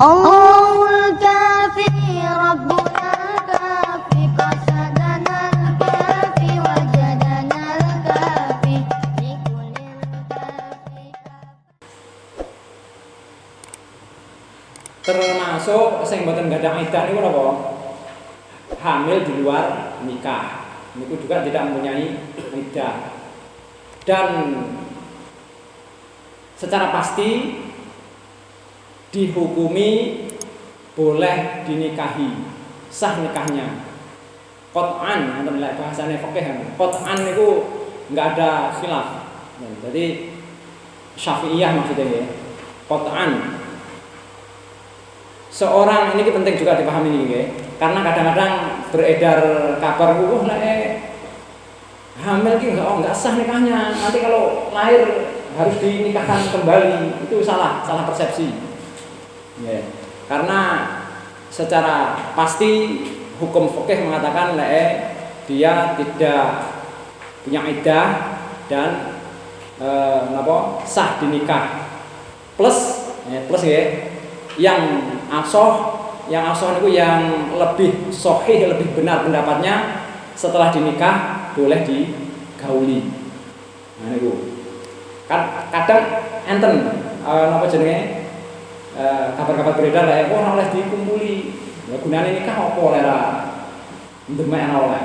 Allahul kafi Rabbuna kafi qasadana kafi wajadana kafi likulil kafi. Termasuk sing mboten gadhah iddah niku napa? Hamil di luar nikah. Niku juga tidak mempunyai iddah. Dan secara pasti dihukumi boleh dinikahi, sah nikahnya. Qat'an, nanti nilai bahasanya fikih. Qat'an itu nggak ada khilaf. Jadi Syafi'iyah maksudnya ya. Qat'an. Seorang ini penting juga dipahami ini ya. Karena kadang-kadang beredar kabar hamil gitu nggak sah nikahnya. Nanti kalau lahir harus dinikahkan kembali. Itu salah persepsi. Ya, karena secara pasti hukum fikih mengatakan dia tidak punya iddah dan sah dinikah. Plus ya, yang asoh itu yang lebih sahih, lebih benar pendapatnya setelah dinikah boleh digauli. Nah itu kadang enten kabar-kabar beredar ora oleh dikumpuli. Ya gunane nikah apa oleh ra ndemek ana oleh.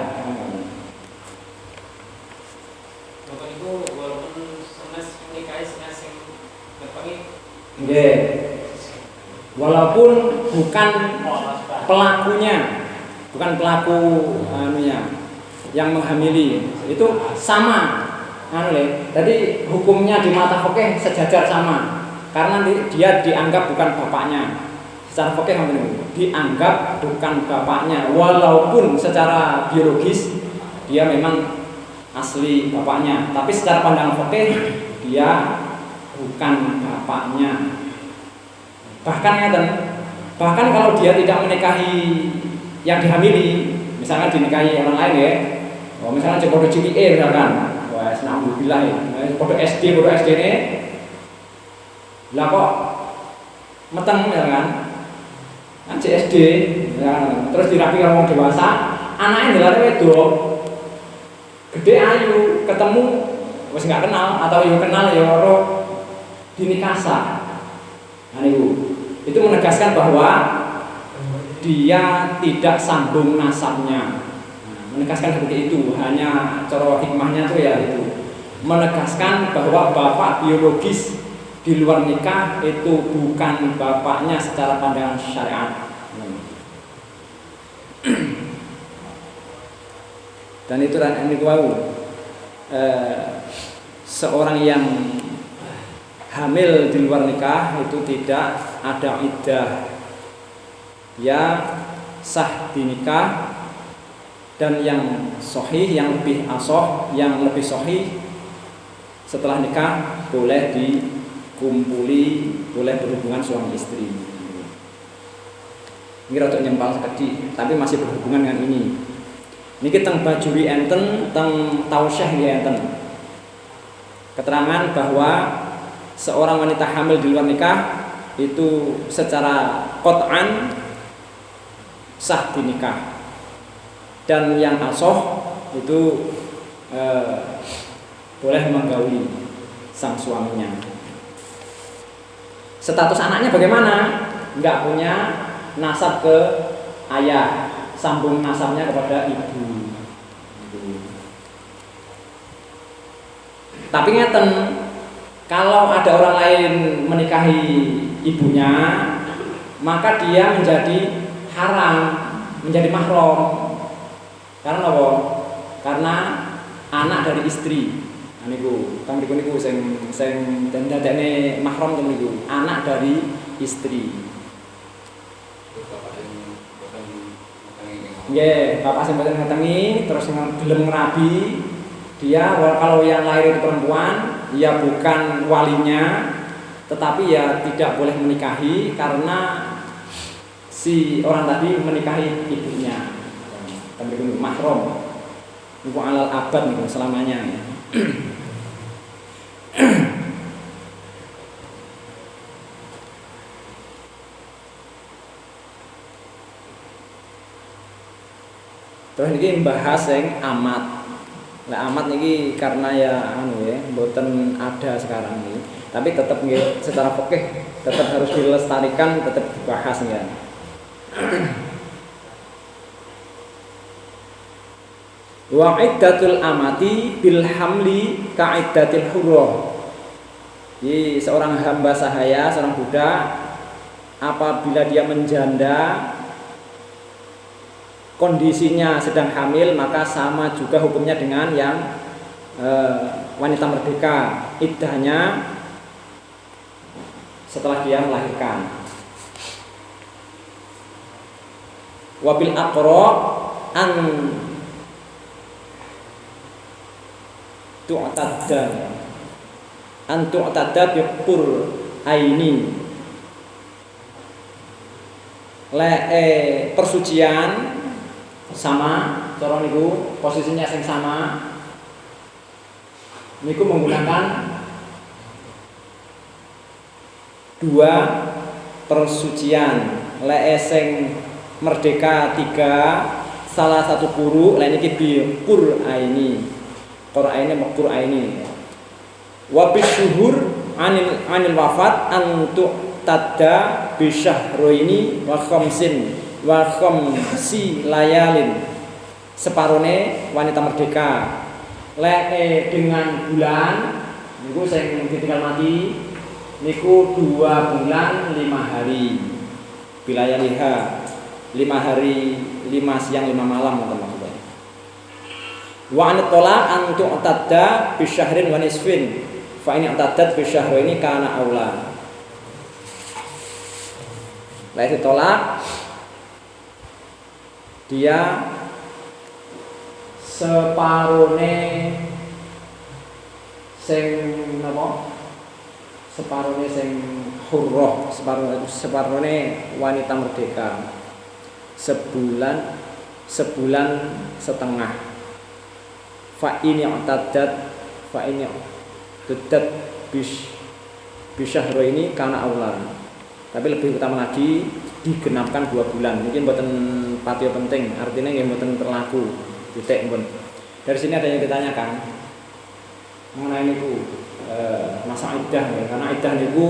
Bapak itu walaupun sanes nikahi sing ngepengi nggih. Walaupun bukan pelakunya, bukan pelaku yang menghamili, itu sama Jadi hukumnya di mata fikih sejajar sama. Karena dia dianggap bukan bapaknya. Secara fikih dianggap bukan bapaknya, walaupun secara biologis dia memang asli bapaknya, tapi secara pandangan fikih dia bukan bapaknya. Bahkan kalau dia tidak menikahi yang dihamili, misalkan dinikahi orang lain ya, misalkan coba cilike misalkan, alhamdulillah ya, pada SD ini lah kok meteng ya kan CSD ya, terus dirapi kalau orang dewasa anaknya ndelare wedok gede ayu ketemu wis nggak kenal atau yo kenal ya ora dinikasa. Nah itu menegaskan bahwa dia tidak sambung nasabnya. Menegaskan seperti itu, hanya cara hikmahnya tuh ya itu menegaskan bahwa bapak biologis di luar nikah itu bukan bapaknya secara pandangan syariat. Dan itu seorang yang hamil di luar nikah itu tidak ada iddah, dia sah dinikah. Dan yang sahih, yang lebih asoh, yang lebih sahih setelah nikah boleh dikumpuli, boleh berhubungan suami istri. Ini rada nyempal sekecil, tapi masih berhubungan dengan ini. Ini kita bajuri enten, teng tausyah ya enten. Keterangan bahwa seorang wanita hamil di luar nikah itu secara qat'an sah dinikah. Dan yang asoh itu boleh menggauli sang suaminya. Status anaknya bagaimana? Enggak punya nasab ke ayah, sambung nasabnya kepada ibu. Tapi ngeten, kalau ada orang lain menikahi ibunya, maka dia menjadi haram, menjadi mahram. Karena apa? Karena anak dari istri. Niku, kang niku sing dadekne mahram to niku, anak dari istri. Nggih, bapak sing mboten ngatengi terus gelem ngerabi, dia kalau yang lahir itu perempuan, ya bukan walinya, tetapi ya tidak boleh menikahi karena si orang tadi menikahi ibunya. Kang niku mahram. Niku alal abad niku selamanya. Terus niki bahas yang amat. Lah amat niki karena ya mboten ada sekarang ini. Tapi tetap nggih secara fikih tetap harus dilestarikan, tetap dibahas ya. Wa iddatul amati bil hamli ka iddatil hurrah. Jadi seorang hamba sahaya, seorang budak apabila dia menjanda kondisinya sedang hamil maka sama juga hukumnya dengan yang wanita merdeka. Iddahnya setelah dia melahirkan. Wabil aqra an tu'tadda biqur aini. Persucian sama cara niku posisinya sing sama. Niku menggunakan 2 persucian. Sing merdeka 3, salah satu kuru, lain iki bi qur'aini. Qur'aini. Wa bisyuhur anil wafat antu tadda bi syahraini wa khamsin wa khamsi layalin. Separone wanita merdeka dengan bulan niku sing ditinggal mati niku 2 bulan 5 hari. Bilayaliha 5 hari 5 siang 5 malam teman-teman. Wa an talaq an tu'tadda bi syahrin wa nisfin fa in i'taddat bi syahraini kana aula. Lalu tolak dia separone sing napa? Separone sing hurrah, separone wanita merdeka. Sebulan setengah. Fa ini i'taddat bisyahro ini karena aula. Tapi lebih utama lagi digenapkan 2 bulan. Mungkin mboten patio penting, artinya nggih mboten berlaku. Titik pun. Dari sini ada yang ditanyakan mengenai niku masa iddah ya. Karena iddah niku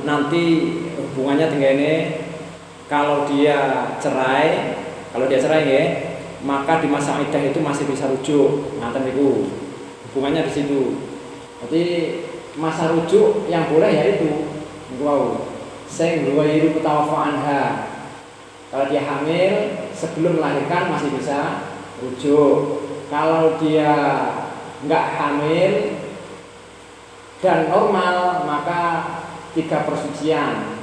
nanti hubungannya tenggene kalau dia cerai ya, maka di masa iddah itu masih bisa rujuk. Ngaten niku. Hubungannya di situ. Jadi masa rujuk yang boleh yaitu niku wau sing luwairu tawaffa anha. Kalau dia hamil sebelum melahirkan masih bisa rujuk. Kalau dia enggak hamil dan normal maka 3 persucian.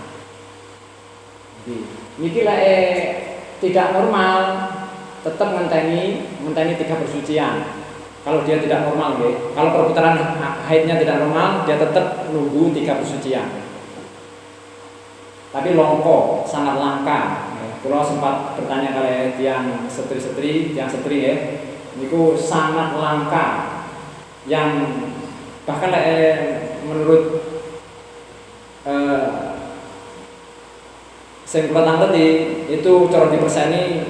Niki tidak normal tetap ngenteni 3 persucian. Kalau dia tidak normal kalau perputaran haidnya tidak normal dia tetap nunggu 3 persucian. Tapi longko, sangat langka. Kalau sempat bertanya kali tiang setri ya, niku sangat langka. Yang bahkan menurut sing kula tanglet itu cara diperseni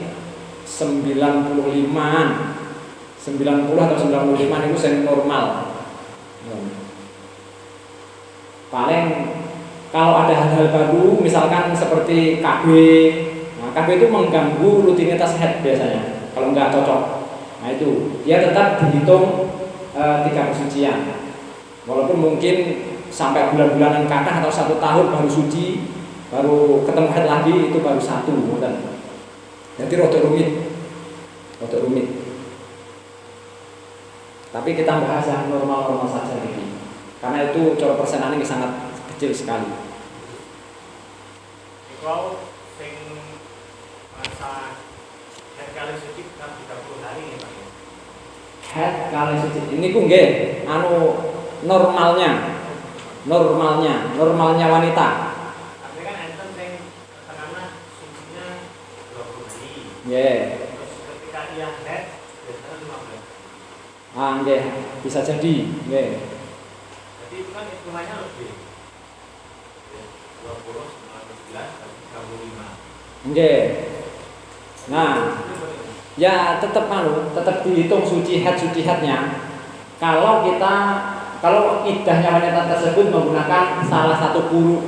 95-an. 90 atau 95 niku sing normal. Paling kalau ada hal-hal baru, misalkan seperti KB, nah KB itu mengganggu rutinitas haid biasanya. Kalau nggak cocok, nah itu dia tetap dihitung 3 persucian. Walaupun mungkin sampai bulan-bulanan kathah atau 1 tahun baru suci, baru ketemu haid lagi itu baru 1, ngoten. Jadi rada rumit. Tapi kita bahas yang normal-normal saja ini, karena itu cara persenannya sangat kecil sekali. Kalau sing masa haid kali suci kan 30 hari nih Pak. Haid kali suci ini ku nggih normalnya wanita. Tapi kan enten sing tengahnya sucinya 20 hari. Nggih. Terus ketika dia haid biasanya 15. Nggih, bisa jadi, nggih. Jadi itu kan hitungannya lebih 20, 19, 35. Nggih. Nah, Ya tetap dihitung suci headnya. Kalau iddahnya wanita tersebut menggunakan salah satu puru.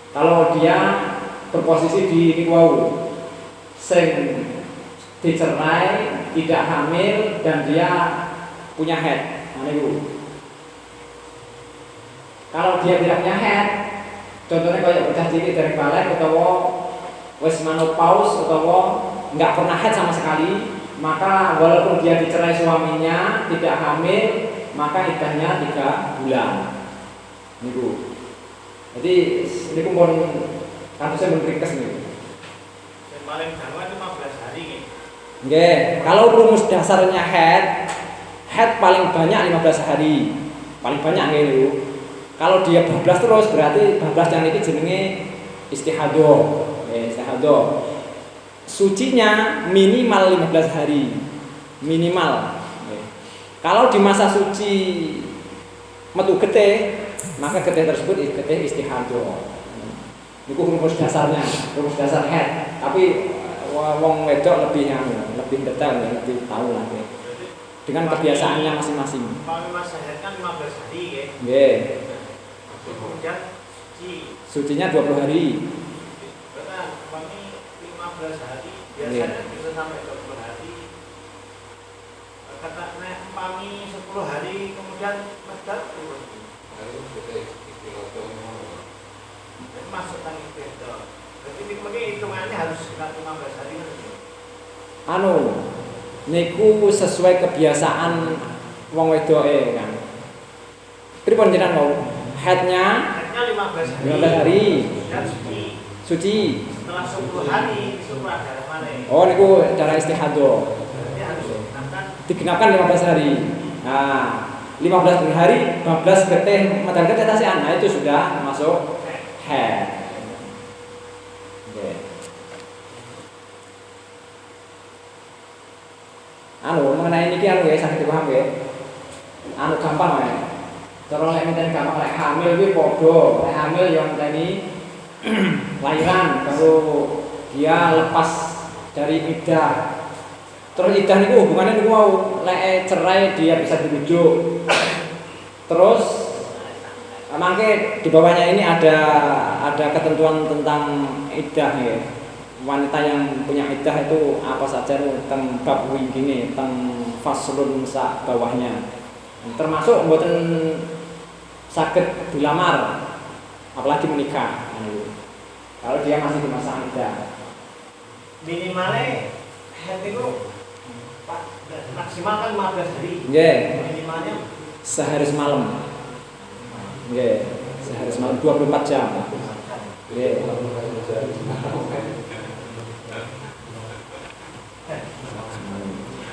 Kalau dia berposisi di niku sing dicerai, tidak hamil dan dia punya head. Nah, niku. Kalau dia tidak punya head, contohnya kayak bocah cilik dari balik utawa wis menopause utawa nggak pernah head sama sekali, maka walaupun dia dicerai suaminya, tidak hamil, maka iddahnya 3 bulan. Niku. Jadi niku pun kasusnya meringkes niku. Yang paling dawa 15 hari nih. Nggih, kalau rumus dasarnya head paling banyak 15 hari. Paling banyak nggih niku. Kalau dia bablas terus berarti bablas yang ini jenenge istihadah. Istihadah. Sucinya minimal 15 hari. Minimal. Kalau di masa suci metu getih, maka getih tersebut getih istihadah. Niku rumus dasarnya, rumus dasar head. Tapi wong wedok lebih detail, lebih tahu lah. Dengan kebiasaannya masing-masing. Kalau masa head kan 15 hari ya. Nggih. Kemudian Sucinya 20 hari. Betul, kami 15 hari biasanya bisa sampai 20 hari. Kata kami 10 hari kemudian medat turun. Masuk tadi itu. Jadi mungkin hitungannya harus 15 hari. Niku sesuai kebiasaan wong wedoke kan. Pripun jenengan mau? Headnya 15 hari. Dan Suci. Setelah 10 hari itu ada mana? Oh niku darah istihadah. Jadi harus Digenapkan 15 hari. Nah, 15 hari, 12 getih medan getih tasian. Nah, itu sudah masuk head. Oke. Mengenai ini ya sakit dipaham ya. Gampang ya. Cara lek miten gampang lek hamil kuwi padha. Lek hamil yang tadi lahiran baru dia lepas dari iddah. Terus iddah niku hubungannya niku mau lek cerai dia bisa dirujuk. Terus mangke di bawahnya ini ada ketentuan tentang iddah ya. Wanita yang punya iddah itu apa saja tentang bab winggine, tentang faslun sak bawahnya. Termasuk mboten saged dilamar apalagi menikah. Kalau dia masih di masa iddah. Minimalnya head itu maksimal kan 15 hari. Nggih. Minimalnya Sehari semalam. Nggih, sehari semalam 24 jam. Nggih.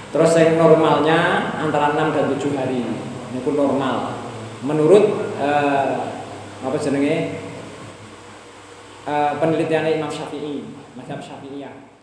Terus yang normalnya antara 6 dan 7 hari. Niku normal. Menurut apa jenenge? Penelitian Imam Syafi'i, mazhab Syafi'iyah.